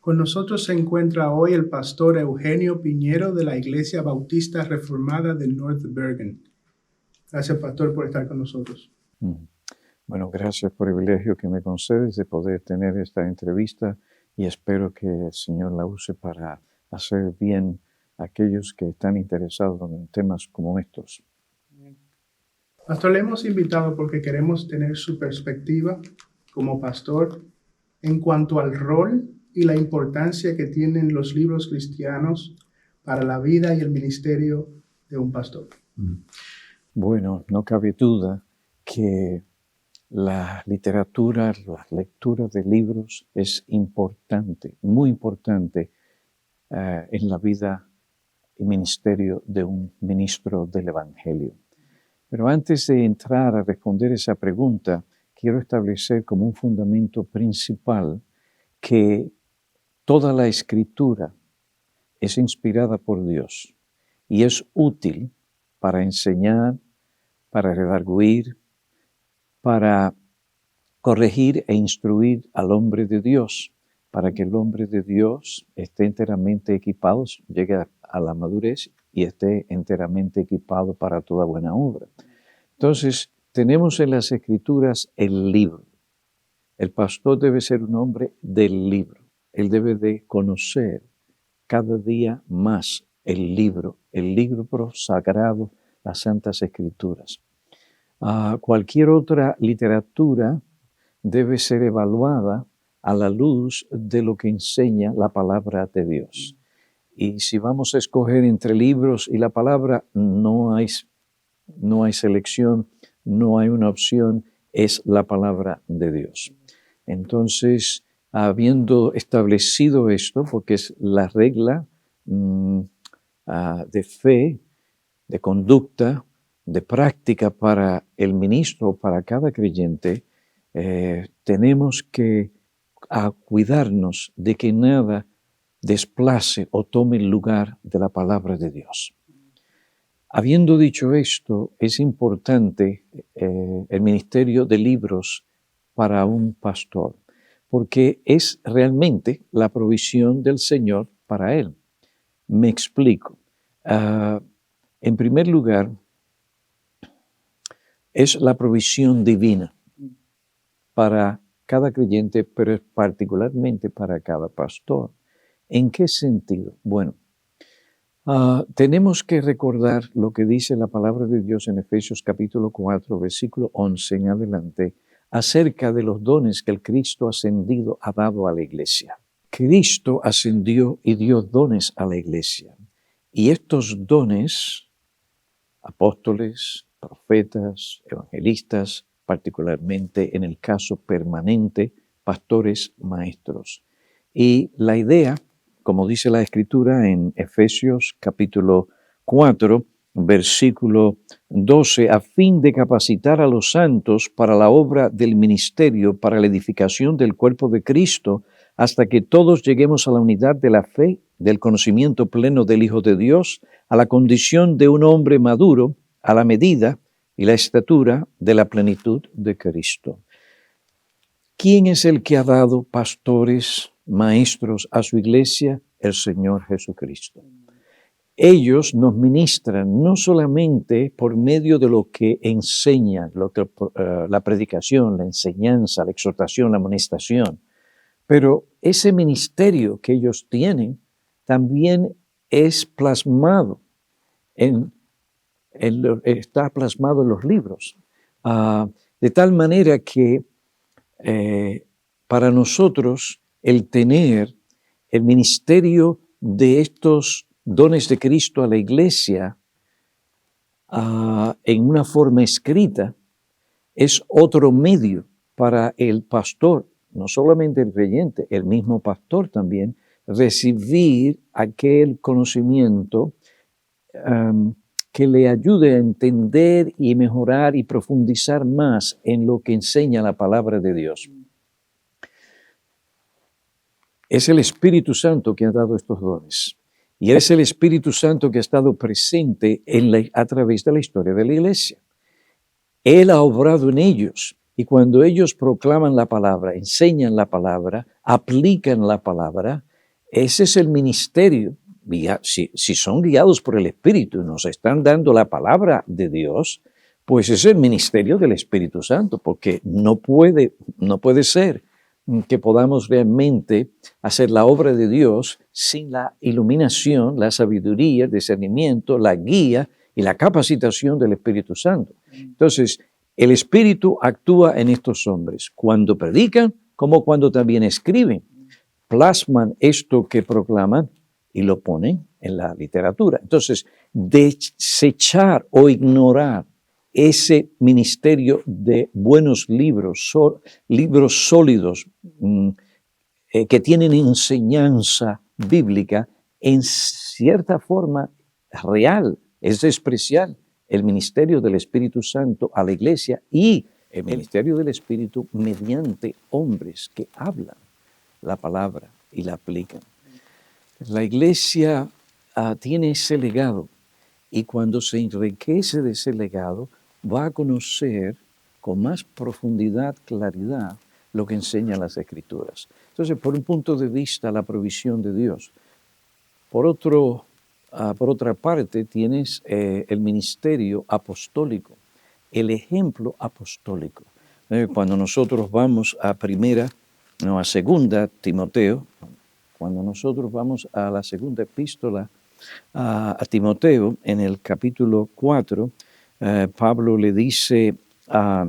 Con nosotros se encuentra hoy el pastor Eugenio Piñero de la Iglesia Bautista Reformada del North Bergen. Gracias, pastor, por estar con nosotros. Bueno, gracias por el privilegio que me concedes de poder tener esta entrevista y espero que el Señor la use para hacer bien a aquellos que están interesados en temas como estos. Pastor, le hemos invitado porque queremos tener su perspectiva como pastor en cuanto al rol y la importancia que tienen los libros cristianos para la vida y el ministerio de un pastor. Bueno, no cabe duda que la literatura, la lectura de libros es importante, muy importante en la vida y ministerio de un ministro del Evangelio. Pero antes de entrar a responder esa pregunta, quiero establecer como un fundamento principal que toda la Escritura es inspirada por Dios y es útil para enseñar, para redarguir, para corregir e instruir al hombre de Dios, para que el hombre de Dios esté enteramente equipado, llegue a la madurez y esté enteramente equipado para toda buena obra. Entonces, tenemos en las Escrituras el libro. El pastor debe ser un hombre del libro. Él debe de conocer cada día más el libro sagrado, las Santas Escrituras. Cualquier otra literatura debe ser evaluada a la luz de lo que enseña la palabra de Dios. Y si vamos a escoger entre libros y la palabra, no hay selección, no hay una opción, es la palabra de Dios. Entonces, habiendo establecido esto, porque es la regla de fe, de conducta, de práctica para el ministro, para cada creyente, tenemos que cuidarnos de que nada desplace o tome el lugar de la palabra de Dios. Habiendo dicho esto, es importante el ministerio de libros para un pastor, porque es realmente la provisión del Señor para él. Me explico. En primer lugar, es la provisión divina para cada creyente, pero particularmente para cada pastor. ¿En qué sentido? Bueno, tenemos que recordar lo que dice la palabra de Dios en Efesios capítulo 4, versículo 11 en adelante, acerca de los dones que el Cristo ascendido ha dado a la iglesia. Cristo ascendió y dio dones a la iglesia. Y estos dones, apóstoles, profetas, evangelistas, particularmente en el caso permanente, pastores, maestros. Y la idea, como dice la Escritura en Efesios capítulo 4, versículo 12, a fin de capacitar a los santos para la obra del ministerio, para la edificación del cuerpo de Cristo, hasta que todos lleguemos a la unidad de la fe, del conocimiento pleno del Hijo de Dios, a la condición de un hombre maduro, a la medida y la estatura de la plenitud de Cristo. ¿Quién es el que ha dado pastores, maestros a su iglesia? El Señor Jesucristo. Ellos nos ministran no solamente por medio de lo que enseñan, la predicación, la enseñanza, la exhortación, la amonestación, pero ese ministerio que ellos tienen también es plasmado está plasmado en los libros, de tal manera que para nosotros el tener el ministerio de estos dones de Cristo a la iglesia en una forma escrita es otro medio para el pastor, no solamente el creyente, el mismo pastor también, recibir aquel conocimiento que le ayude a entender y mejorar y profundizar más en lo que enseña la palabra de Dios. Es el Espíritu Santo que ha dado estos dones. Y es el Espíritu Santo que ha estado presente a través de la historia de la iglesia. Él ha obrado en ellos. Y cuando ellos proclaman la palabra, enseñan la palabra, aplican la palabra, Ese es el ministerio. Si son guiados por el Espíritu y nos están dando la palabra de Dios, pues es el ministerio del Espíritu Santo, porque no puede ser que podamos realmente hacer la obra de Dios sin la iluminación, la sabiduría, el discernimiento, la guía y la capacitación del Espíritu Santo. Entonces, el Espíritu actúa en estos hombres cuando predican como cuando también escriben. Plasman esto que proclaman y lo ponen en la literatura. Entonces, desechar o ignorar ese ministerio de buenos libros, libros sólidos, que tienen enseñanza bíblica, en cierta forma real, es despreciar el ministerio del Espíritu Santo a la iglesia y el ministerio del Espíritu mediante hombres que hablan la palabra y la aplican. La iglesia tiene ese legado y cuando se enriquece de ese legado va a conocer con más profundidad, claridad, lo que enseñan las Escrituras. Entonces, por un punto de vista, la provisión de Dios. Por otra parte, tienes el ministerio apostólico, el ejemplo apostólico. Cuando nosotros vamos a segunda Timoteo, cuando nosotros vamos a la segunda epístola a Timoteo, en el capítulo 4, Pablo le dice a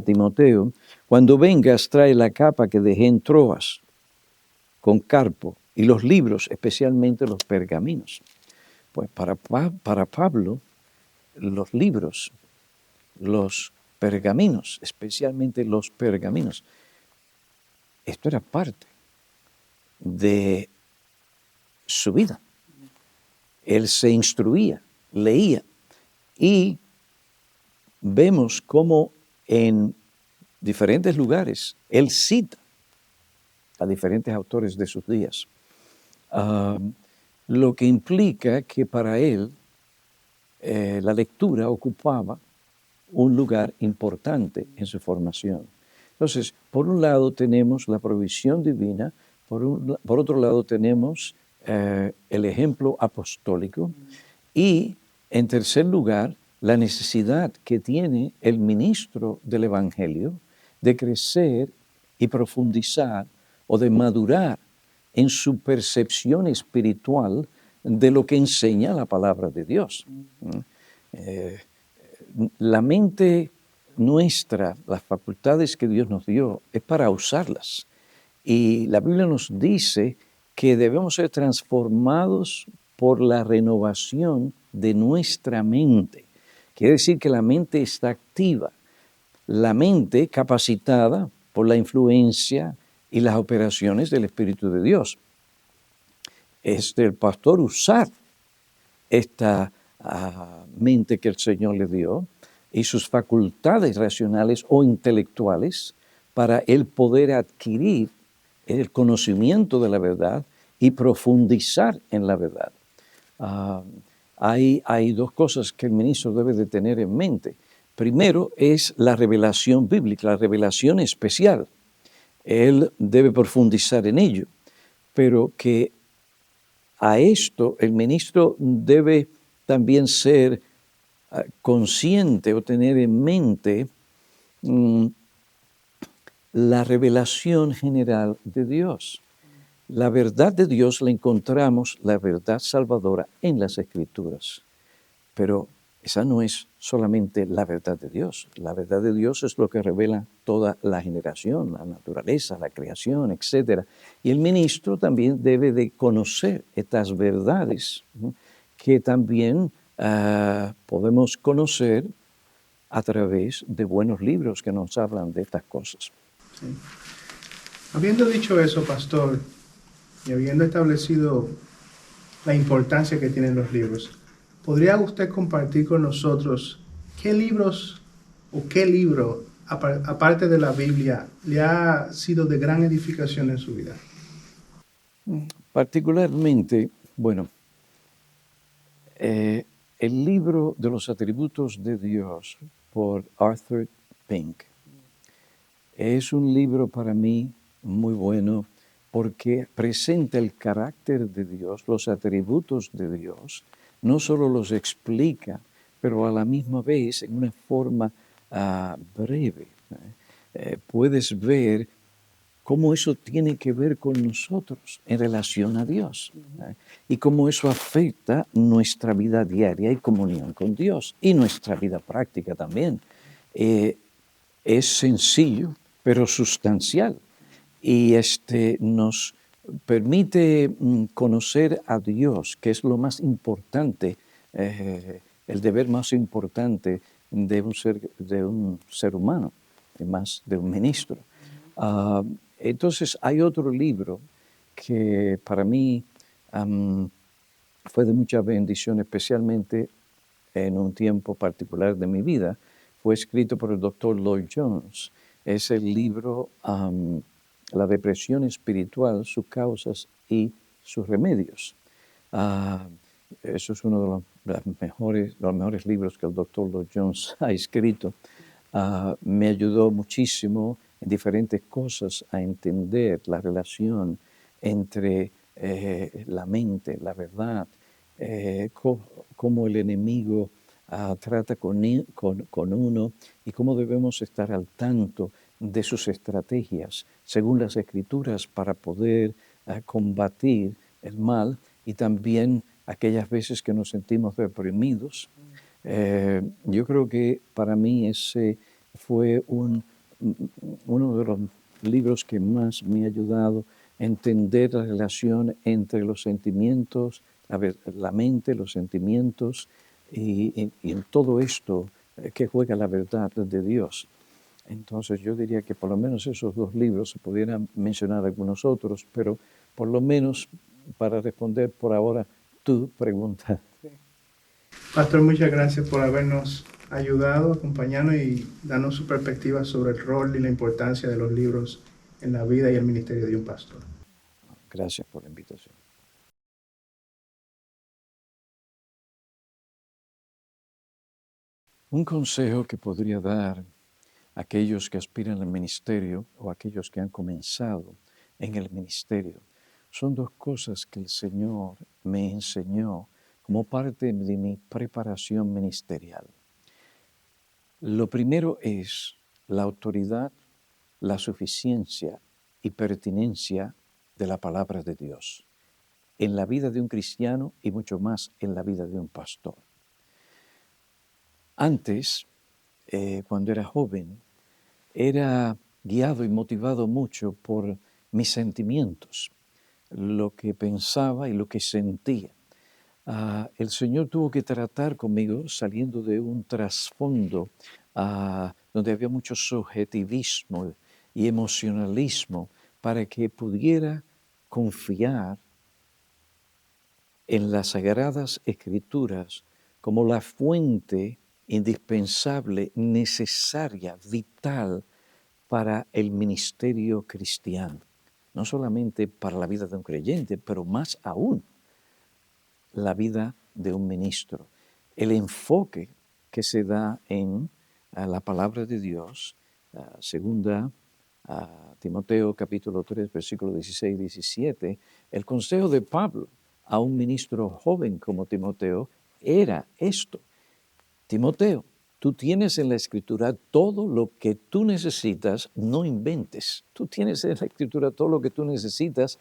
Timoteo, cuando vengas trae la capa que dejé en Troas con Carpo y los libros, especialmente los pergaminos. Pues para Pablo, los libros, los pergaminos, especialmente los pergaminos, esto era parte de su vida. Él se instruía, leía, y vemos cómo en diferentes lugares él cita a diferentes autores de sus días, lo que implica que para él la lectura ocupaba un lugar importante en su formación. Entonces, por un lado tenemos la provisión divina, por otro lado tenemos el ejemplo apostólico y, en tercer lugar, la necesidad que tiene el ministro del Evangelio de crecer y profundizar o de madurar en su percepción espiritual de lo que enseña la palabra de Dios. La mente nuestra, las facultades que Dios nos dio, es para usarlas. Y la Biblia nos dice que debemos ser transformados por la renovación de nuestra mente. Quiere decir que la mente está activa, la mente capacitada por la influencia y las operaciones del Espíritu de Dios. Es del pastor usar esta mente que el Señor le dio y sus facultades racionales o intelectuales para él poder adquirir el conocimiento de la verdad y profundizar en la verdad. Hay dos cosas que el ministro debe de tener en mente. Primero es la revelación bíblica, la revelación especial. Él debe profundizar en ello, pero que a esto el ministro debe también ser consciente o tener en mente la revelación general de Dios. La verdad de Dios la encontramos, la verdad salvadora, en las Escrituras. Pero esa no es solamente la verdad de Dios. La verdad de Dios es lo que revela toda la generación, la naturaleza, la creación, etc. Y el ministro también debe de conocer estas verdades, ¿no?, que también podemos conocer a través de buenos libros que nos hablan de estas cosas. Sí. Habiendo dicho eso, pastor, y habiendo establecido la importancia que tienen los libros, ¿podría usted compartir con nosotros qué libros o qué libro, aparte de la Biblia, le ha sido de gran edificación en su vida? Particularmente, bueno, el libro de los atributos de Dios por Arthur Pink es un libro para mí muy bueno porque presenta el carácter de Dios, los atributos de Dios, no solo los explica, pero a la misma vez en una forma breve. Puedes ver cómo eso tiene que ver con nosotros en relación a Dios, y cómo eso afecta nuestra vida diaria y comunión con Dios y nuestra vida práctica también. Es sencillo, pero sustancial, y nos permite conocer a Dios, que es lo más importante, el deber más importante de un ser humano, y más de un ministro. Entonces hay otro libro que para mí fue de mucha bendición, especialmente en un tiempo particular de mi vida. Fue escrito por el doctor Lloyd Jones. Es el libro La depresión espiritual, sus causas y sus remedios. Eso es uno de los mejores libros que el doctor Lloyd Jones ha escrito. Me ayudó muchísimo en diferentes cosas a entender la relación entre la mente, la verdad, cómo el enemigo trata con uno y cómo debemos estar al tanto de sus estrategias según las Escrituras para poder combatir el mal, y también aquellas veces que nos sentimos deprimidos. Yo creo que para mí ese fue uno de los libros que más me ha ayudado a entender la relación entre los sentimientos, la mente, los sentimientos y en todo esto que juega la verdad de Dios. Entonces yo diría que por lo menos esos dos libros, se pudieran mencionar algunos otros, pero por lo menos para responder por ahora tu pregunta. Pastor, muchas gracias por habernos ayudado, acompañarnos y darnos su perspectiva sobre el rol y la importancia de los libros en la vida y el ministerio de un pastor. Gracias por la invitación. Un consejo que podría dar a aquellos que aspiran al ministerio o a aquellos que han comenzado en el ministerio son dos cosas que el Señor me enseñó como parte de mi preparación ministerial. Lo primero es la autoridad, la suficiencia y pertinencia de la palabra de Dios en la vida de un cristiano y mucho más en la vida de un pastor. Antes, cuando era joven, era guiado y motivado mucho por mis sentimientos, lo que pensaba y lo que sentía. El Señor tuvo que tratar conmigo saliendo de un trasfondo donde había mucho subjetivismo y emocionalismo para que pudiera confiar en las Sagradas Escrituras como la fuente indispensable, necesaria, vital para el ministerio cristiano. No solamente para la vida de un creyente, pero más aún la vida de un ministro. El enfoque que se da en la palabra de Dios, segunda Timoteo capítulo 3, versículos 16 y 17, el consejo de Pablo a un ministro joven como Timoteo era esto: Timoteo, tú tienes en la Escritura todo lo que tú necesitas, no inventes. Tú tienes en la Escritura todo lo que tú necesitas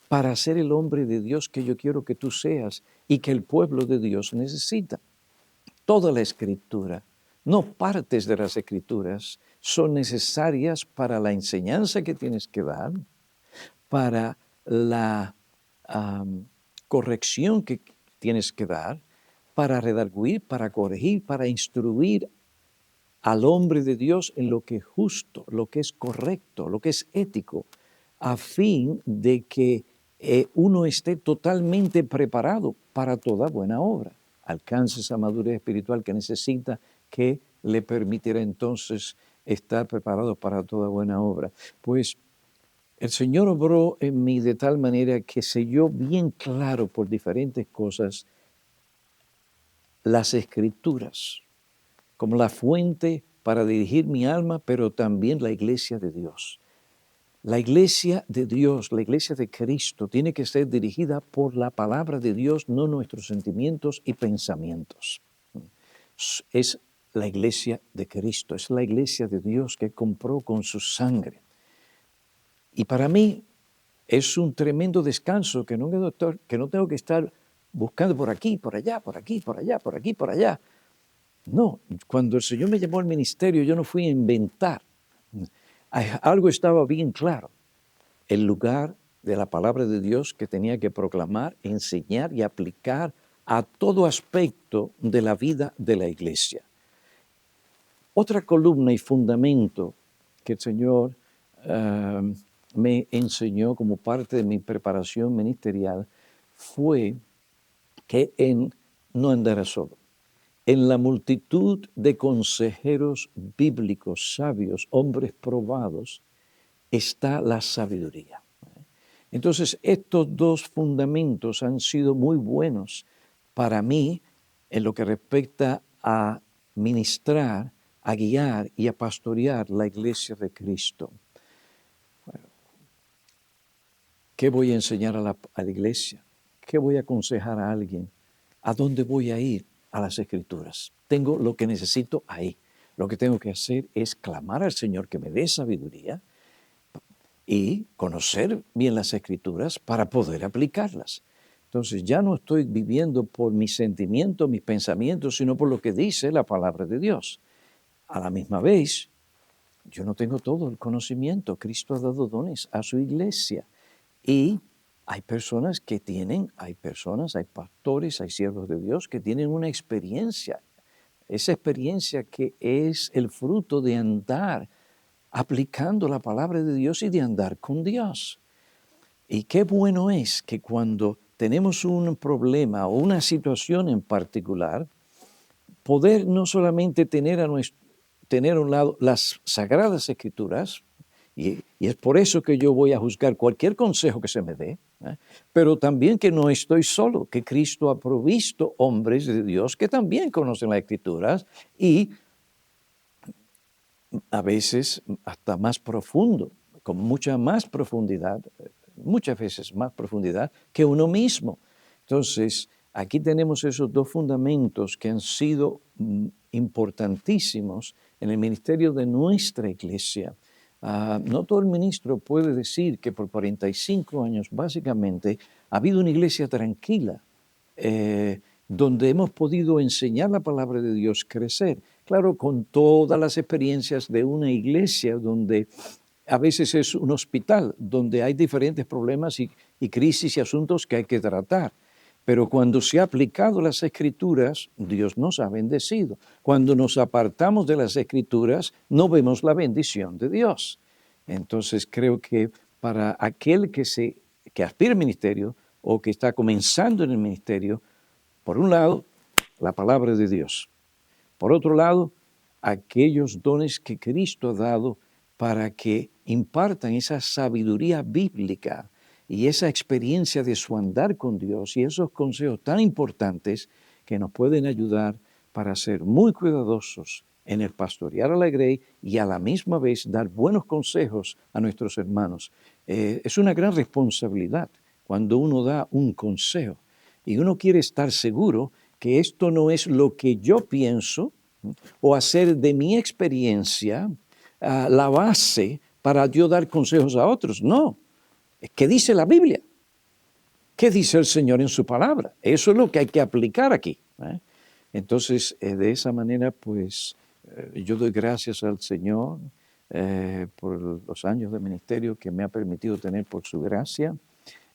para ser el hombre de Dios que yo quiero que tú seas y que el pueblo de Dios necesita. Toda la Escritura, no partes de las Escrituras, son necesarias para la enseñanza que tienes que dar, para la corrección que tienes que dar, para redarguir, para corregir, para instruir al hombre de Dios en lo que es justo, lo que es correcto, lo que es ético, a fin de que uno esté totalmente preparado para toda buena obra, alcance esa madurez espiritual que necesita, que le permitirá entonces estar preparado para toda buena obra. Pues el Señor obró en mí de tal manera que selló bien claro por diferentes cosas las Escrituras como la fuente para dirigir mi alma, pero también la iglesia de Dios. La iglesia de Dios, la iglesia de Cristo, tiene que ser dirigida por la palabra de Dios, no nuestros sentimientos y pensamientos. Es la iglesia de Cristo, es la iglesia de Dios que compró con su sangre. Y para mí es un tremendo descanso que no tengo que estar buscando por aquí, por allá, por aquí, por allá, por aquí, por allá. No, cuando el Señor me llamó al ministerio, yo no fui a inventar. Algo estaba bien claro. El lugar de la palabra de Dios que tenía que proclamar, enseñar y aplicar a todo aspecto de la vida de la iglesia. Otra columna y fundamento que el Señor me enseñó como parte de mi preparación ministerial fue que no andará solo. En la multitud de consejeros bíblicos, sabios, hombres probados, está la sabiduría. Entonces, estos dos fundamentos han sido muy buenos para mí en lo que respecta a ministrar, a guiar y a pastorear la iglesia de Cristo. Bueno, ¿qué voy a enseñar a la iglesia? ¿Qué voy a aconsejar a alguien? ¿A dónde voy a ir? A las Escrituras. Tengo lo que necesito ahí. Lo que tengo que hacer es clamar al Señor que me dé sabiduría y conocer bien las Escrituras para poder aplicarlas. Entonces ya no estoy viviendo por mis sentimientos, mis pensamientos, sino por lo que dice la palabra de Dios. A la misma vez, yo no tengo todo el conocimiento. Cristo ha dado dones a su iglesia. Y hay personas, hay pastores, hay siervos de Dios que tienen una experiencia. Esa experiencia que es el fruto de andar aplicando la palabra de Dios y de andar con Dios. Y qué bueno es que cuando tenemos un problema o una situación en particular, poder no solamente tener a un lado las Sagradas Escrituras, y es por eso que yo voy a juzgar cualquier consejo que se me dé, pero también que no estoy solo, que Cristo ha provisto hombres de Dios que también conocen las Escrituras y a veces hasta más profundo, con mucha más profundidad, muchas veces más profundidad que uno mismo. Entonces, aquí tenemos esos dos fundamentos que han sido importantísimos en el ministerio de nuestra iglesia. No todo el ministro puede decir que por 45 años básicamente ha habido una iglesia tranquila, donde hemos podido enseñar la palabra de Dios, crecer. Claro, con todas las experiencias de una iglesia donde a veces es un hospital, donde hay diferentes problemas y crisis y asuntos que hay que tratar. Pero cuando se ha aplicado las Escrituras, Dios nos ha bendecido. Cuando nos apartamos de las Escrituras, no vemos la bendición de Dios. Entonces creo que para aquel que aspira al ministerio o que está comenzando en el ministerio, por un lado, la palabra de Dios. Por otro lado, aquellos dones que Cristo ha dado para que impartan esa sabiduría bíblica y esa experiencia de su andar con Dios y esos consejos tan importantes que nos pueden ayudar para ser muy cuidadosos en el pastorear a la grey y a la misma vez dar buenos consejos a nuestros hermanos. Es una gran responsabilidad cuando uno da un consejo y uno quiere estar seguro que esto no es lo que yo pienso o hacer de mi experiencia la base para yo dar consejos a otros. No, ¿qué dice la Biblia? ¿Qué dice el Señor en su palabra? Eso es lo que hay que aplicar aquí. Entonces, de esa manera, pues, yo doy gracias al Señor por los años de ministerio que me ha permitido tener por su gracia,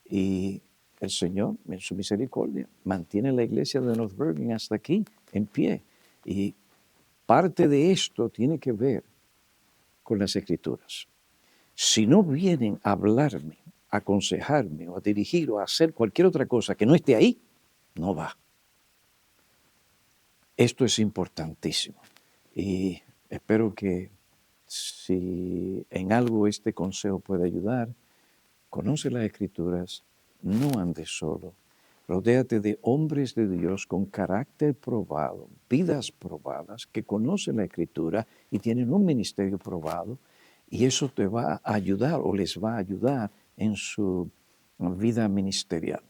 y el Señor, en su misericordia, mantiene la iglesia de North Bergen hasta aquí, en pie. Y parte de esto tiene que ver con las Escrituras. Si no vienen a hablarme, a aconsejarme o a dirigir o a hacer cualquier otra cosa que no esté ahí, no va. Esto es importantísimo y espero que si en algo este consejo puede ayudar, conoce las Escrituras, no andes solo. Rodéate de hombres de Dios con carácter probado, vidas probadas, que conocen la Escritura y tienen un ministerio probado. Y eso te va a ayudar o les va a ayudar en su vida ministerial.